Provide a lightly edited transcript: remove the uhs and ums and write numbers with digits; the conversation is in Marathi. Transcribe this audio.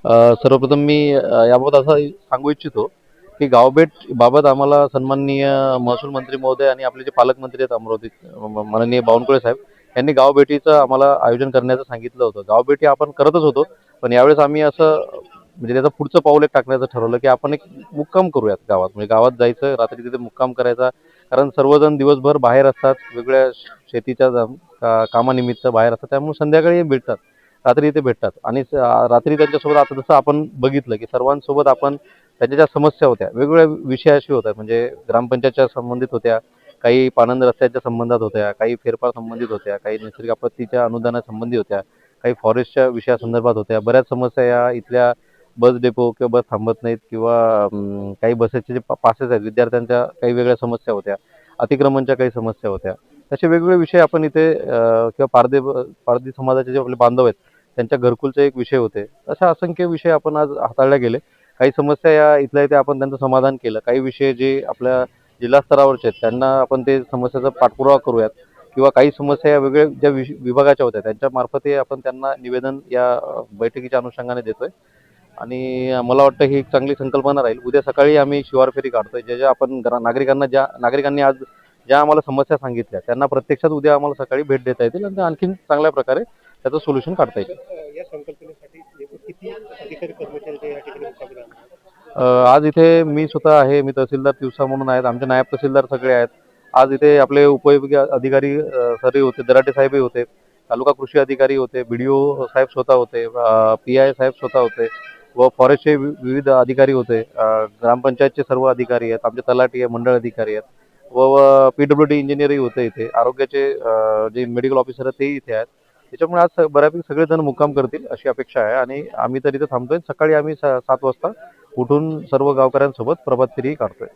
सर्वप्रथम मी याबाबत असं सांगू इच्छितो की गावभेट बाबत आम्हाला सन्माननीय महसूल मंत्री महोदय आणि आपले जे पालकमंत्री आहेत अमरावती माननीय बावनकुळे साहेब यांनी गावभेटीचं आम्हाला आयोजन करण्याचं सांगितलं होतं. गावभेटी आपण करतच होतो, पण यावेळेस आम्ही असं म्हणजे त्याचं पुढचं पाऊल एक टाकण्याचं ठरवलं की आपण एक मुक्काम करूयात गावात. म्हणजे गावात जायचं, रात्री तिथे मुक्काम करायचा. कारण सर्वजण दिवसभर बाहेर असतात, वेगवेगळ्या शेतीच्या कामानिमित्त बाहेर असतात, त्यामुळे संध्याकाळी भेटतात, रात्री इथे भेटतात. आणि रात्री त्यांच्यासोबत आता जसं आपण बघितलं की सर्वांसोबत आपण त्यांच्या ज्या समस्या होत्या वेगवेगळ्या विषयाशी होत्या, म्हणजे ग्रामपंचायतच्या संबंधित होत्या, काही पाणंद रस्त्याच्या संबंधात होत्या, काही फेरफार संबंधित होत्या, काही नैसर्गिक आपत्तीच्या अनुदानासंबंधी होत्या, काही फॉरेस्टच्या विषयासंदर्भात होत्या. बऱ्याच समस्या या इथल्या बस डेपो किंवा बस थांबत नाहीत किंवा काही बसेसचे जे पासेस आहेत विद्यार्थ्यांच्या काही वेगळ्या समस्या होत्या, अतिक्रमणच्या काही समस्या होत्या. असे वेगवेगळे विषय आपण इथे किंवा पारधी समाजाचे जे आपले बांधव आहेत त्यांच्या घरकुलचे एक विषय होते. अशा असंख्य विषय आपण आज हाताळले गेले. काही समस्या या इथल्या इथे आपण त्यांचं समाधान केलं. काही विषय जे आपल्या जिल्हा स्तरावरचे आहेत त्यांना आपण ते समस्याचा पाठपुरावा करूयात किंवा काही समस्या या वेगळ्या ज्या विभागाच्या होत्या त्यांच्या मार्फतही आपण त्यांना निवेदन या बैठकीच्या अनुषंगाने देतोय. आणि मला वाटतं ही एक चांगली संकल्पना राहील. उद्या सकाळी आम्ही शिवार फेरी काढतोय. ज्या आपण नागरिकांनी आज ज्या आम्हाला समस्या सांगितल्या त्यांना प्रत्यक्षात उद्या आम्हाला सकाळी भेट देता येतील आणि आणखीन चांगल्या प्रकारे त्याचं सोल्युशन काढता येईल. या संकल्पनेसाठी एकूण किती अधिकारी कर्मचारी ते या ठिकाणी मुक्कामी राहणार आहेत? आज इथे मी स्वतः आहे, मी तहसीलदार तिवसा म्हणून आहेत, आमचे नायब तहसीलदार सगळे आहेत. आज इथे आपले उपविभागीय अधिकारी सरही होते, दराटे साहेबही होते, तालुका कृषी अधिकारी होते, BDO साहेब स्वतः होते, PI साहेब स्वतः होते व फॉरेस्टचे विविध अधिकारी होते, ग्रामपंचायतचे सर्व अधिकारी आहेत, आमचे तलाठी आहे, मंडळ अधिकारी आहेत व PWD इंजिनियरही होते इथे, आरोग्याचे जे मेडिकल ऑफिसर आहेत तेही इथे आहेत. त्याच्यामुळे आज बऱ्यापैकी सगळेजण मुक्काम करतील अशी अपेक्षा आहे आणि आम्ही तर इथे थांबतोय. सकाळी आम्ही 7 वाजता उठून सर्व गावकऱ्यांसोबत प्रभात फेरी काढतोय.